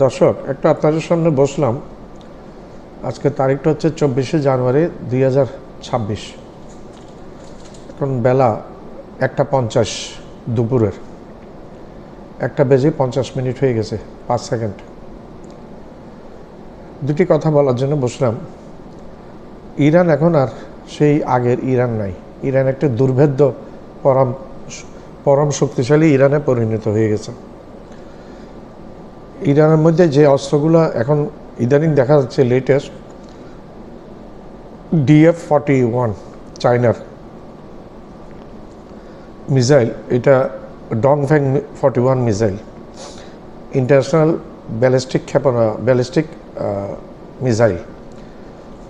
দর্শক, একটা আপনাদের সামনে বসলাম। আজকে তারিখটা হচ্ছে 24শে জানুয়ারি 2026। এখন বেলা 1:50 দুপুরের, 1:50 হয়ে গেছে 5 সেকেন্ড। দুটি কথা বলার জন্য বসলাম। ইরান এখন আর সেই আগের ইরান নাই। ইরান একটা দুর্ভেদ্য পরম শক্তিশালী ইরানে পরিণত হয়ে গেছে। ইরানের মধ্যে যে অস্ত্রগুলো এখন ইদানিং দেখা যাচ্ছে লেটেস্ট, DF-41 চায়নার মিসাইল, এটা Dongfeng 41 missile, international ballistic missile,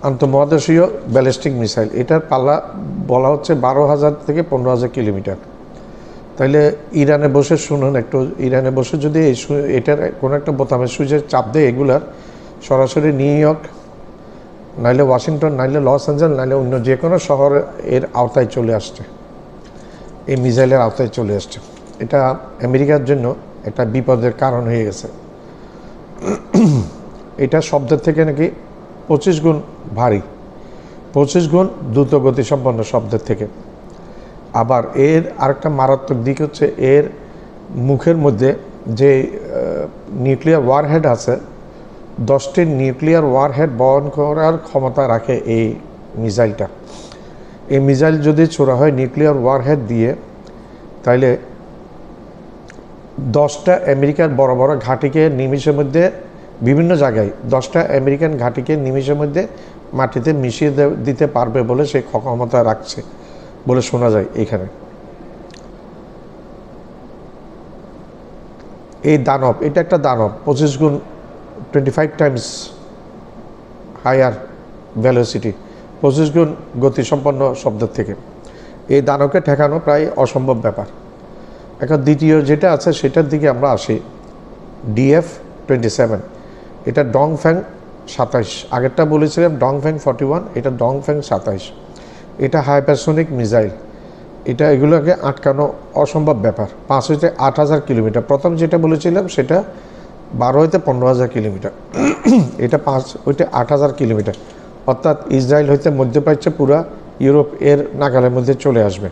আন্তঃমহাদেশীয় ব্যালিস্টিক মিসাইল। এটার পাল্লা বলা হচ্ছে 12,000 থেকে 15,000 কিলোমিটার। তাইলে ইরানে বসে শুনুন একটু, ইরানে বসে যদি এটার কোনো একটা বোতামের সুইচে চাপ দেয়, এগুলার সরাসরি নিউ ইয়র্ক, নাইলে ওয়াশিংটন, নাইলে লস অ্যাঞ্জেলেস, নাইলে অন্য যে কোনো শহরে এর আওতায় চলে আসছে, এই মিসাইলের আওতায় চলে আসছে। এটা আমেরিকার জন্য একটা বিপদের কারণ হয়ে গেছে। এটা শব্দের থেকে নাকি 25 গুণ ভারী, 25 গুণ দ্রুত গতিসম্পন্ন শব্দের থেকে। আবার এর আরেকটা মারাত্মক দিক হচ্ছে, এর মুখের মধ্যে যে নিউক্লিয়ার ওয়ারহেড আছে, 10টি নিউক্লিয়ার ওয়ারহেড বহন করার ক্ষমতা রাখে এই মিসাইলটা। এই মিসাইল যদি ছোড়া হয় নিউক্লিয়ার ওয়ারহেড দিয়ে, তাইলে 10টা আমেরিকার বড় বড় ঘাঁটিকে নিমিষের মধ্যে, বিভিন্ন জায়গায় 10টা আমেরিকান ঘাঁটিকে নিমিষের মধ্যে মাটিতে মিশিয়ে দিতে পারবে বলে সে ক্ষমতা রাখছে বলে শোনা যায়। এখানে এই দানব, এটা একটা দানব, 25 গুণ 25 টাইমস হায়ার ভেলোসিটি, 25 গুণ গতিসম্পন্ন শব্দের থেকে। এই দানবকে ঠেকানো প্রায় অসম্ভব ব্যাপার। এখন দ্বিতীয় যেটা আছে সেটার দিকে আমরা আসি, DF-27, এটা ডংফ্যাং 27। আগেরটা বলেছিলাম ডংফ্যাং 41, এটা ডংফ্যাং 27। এটা হাইপারসোনিক মিসাইল। এটা এগুলোকে আটকানো অসম্ভব ব্যাপার। 5 হইতে 8,000 কিলোমিটার। প্রথম যেটা বলেছিলাম সেটা 12 হইতে 15,000 কিলোমিটার, এটা 5 হইতে 8,000 কিলোমিটার। অর্থাৎ ইসরায়েল হইতে মধ্যপ্রাচ্যে পুরা ইউরোপ এর নাগালের মধ্যে চলে আসবে।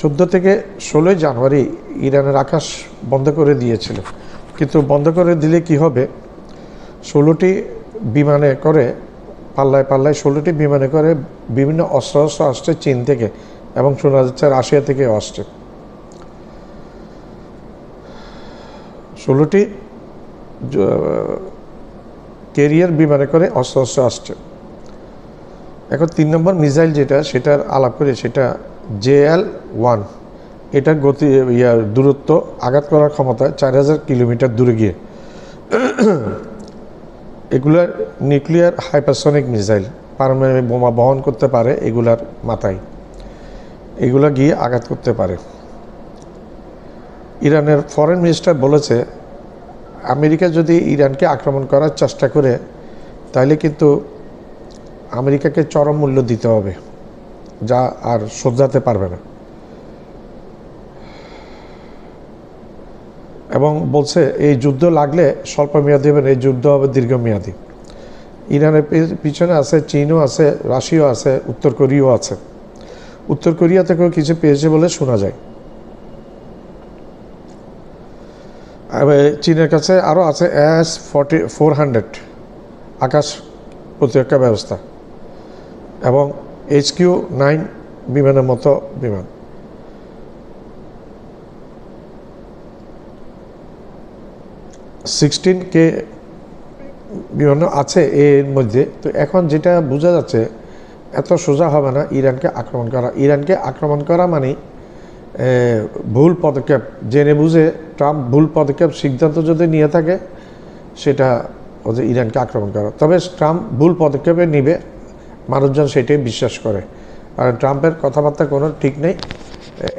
চোদ্দ থেকে 16 জানুয়ারি ইরানের আকাশ বন্ধ করে দিয়েছিল। কিন্তু বন্ধ করে দিলে কি হবে, 16টি বিমানে করে পাল্লায় 16টি বিমানে করে বিভিন্ন অস্ত্র আসছে চীন থেকে, এবং শোনা যাচ্ছে রাশিয়া থেকেও আসছে। 16টি ক্যারিয়ার বিমানে করে অস্ত্র আসছে। এখন 3 নম্বর মিসাইল যেটা, সেটার আলাপ করে, সেটা JL-1। এটার দূরত্ব, আঘাত করার ক্ষমতা 4,000 কিলোমিটার দূরে গিয়ে। এগুলার নিউক্লিয়ার হাইপারসনিক মিসাইল, পারমাণবিক বোমা বহন করতে পারে এগুলার মাথায়, এগুলা গিয়ে আঘাত করতে পারে। ইরানের ফরেন মিনিস্টার বলেছে, আমেরিকা যদি ইরানকে আক্রমণ করার চেষ্টা করে, তাহলে কিন্তু আমেরিকাকে চরম মূল্য দিতে হবে, যা আর শোধরাতে পারবে না। এবং বলছে এই যুদ্ধ লাগলে স্বল্প মেয়াদী হবে না, এই যুদ্ধ হবে দীর্ঘমেয়াদী। ইরানের পিছনে আছে চীনও আছে, রাশিয়াও আছে, উত্তর কোরিয়াও আছে। উত্তর কোরিয়া থেকেও কিছু পেয়েছে বলে শোনা যায়। চীনের কাছে আরও আছে S-400 আকাশ প্রতিরক্ষা ব্যবস্থা, এবং HQ-9 বিমানের মতো বিমান। K বিমান আছে এর মধ্যে। তো এখন যেটা বোঝা যাচ্ছে, এত সোজা হবে না ইরানকে আক্রমণ করা। ইরানকে আক্রমণ করা মানে ভুল পদক্ষেপ, জেনে বুঝে ট্রাম্প ভুল পদক্ষেপ সিদ্ধান্ত যদি নিয়ে থাকে, সেটা হচ্ছে ইরানকে আক্রমণ করা। তবে ট্রাম্প ভুল পদক্ষেপে নিবে, মানুষজন সেটাই বিশ্বাস করে। কারণ ট্রাম্পের কথাবার্তা কোনো ঠিক নেই,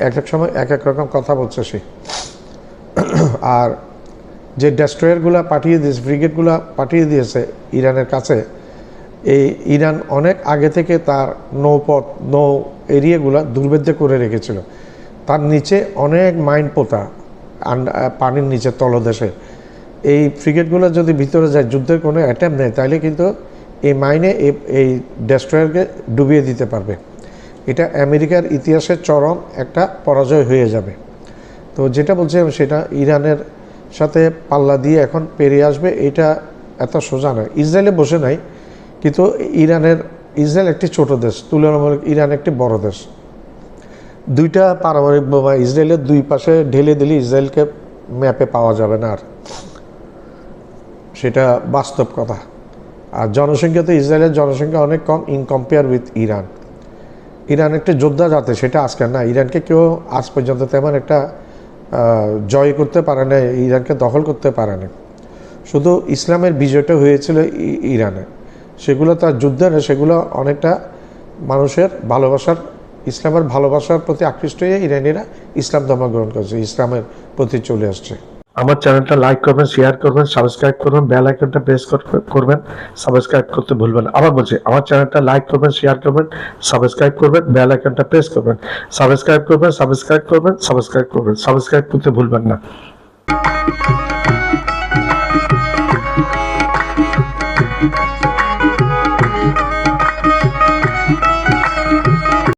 এক এক সময় এক এক রকম কথা বলছে সে। আর যে ডেস্ট্রয়ারগুলো পাঠিয়ে দিয়েছে, ফ্রিগেটগুলো পাঠিয়ে দিয়েছে ইরানের কাছে, এই ইরান অনেক আগে থেকে তার নৌ এরিয়াগুলো দুর্ভেদ্য করে রেখেছিল। তার নিচে অনেক মাইন পোতা পানির নিচে তলদেশে। এই ফ্রিগেটগুলো যদি ভিতরে যায়, যুদ্ধের কোনো অ্যাটেম্প নেয়, তাহলে কিন্তু এই মাইনে এই ডেস্ট্রয়ারকে ডুবিয়ে দিতে পারবে। এটা আমেরিকার ইতিহাসে চরম একটা পরাজয় হয়ে যাবে। তো যেটা বলছিলাম সেটা ইরানের সাথে পাল্লা দিয়ে এখন পেরিয়ে আসবে, এটা এত সোজা নয়। ইসরায়েলে বসে নাই, কিন্তু ইসরায়েল একটি ছোট দেশ, তুলনামূলক ইরান একটি বড় দেশ। দুইটা পারমাণবিক বোমা ইসরায়েলের দুই পাশে ঢেলে দিলে ইসরায়েলকে ম্যাপে পাওয়া যাবে না আর, সেটা বাস্তব কথা। আর জনসংখ্যা তো ইসরায়েলের জনসংখ্যা অনেক কম in compare with Iran. Iran একটি যোদ্ধা জাতি, সেটা আজকের না। ইরানকে কেউ আজ পর্যন্ত তেমন একটা জয় করতে পারে না, ইরানকে দখল করতে পারে না। শুধু ইসলামের বিজয়টা হয়েছিল ইরানে, সেগুলো তার যুদ্ধে না, সেগুলো অনেকটা মানুষের ইসলামের ভালোবাসার প্রতি আকৃষ্ট হয়ে ইরানিরা ইসলাম ধর্ম গ্রহণ করেছে, ইসলামের প্রতি চলে আসছে। আমার চ্যানেলটা লাইক করবেন, শেয়ার করবেন, সাবস্ক্রাইব করবেন, বেল আইকনটা প্রেস করবেন, সাবস্ক্রাইব করতে ভুলবেন না। আবার বলছি, আমার চ্যানেলটা লাইক করবেন, শেয়ার করবেন, সাবস্ক্রাইব করবেন, বেল আইকনটা প্রেস করবেন, সাবস্ক্রাইব করতে ভুলবেন না।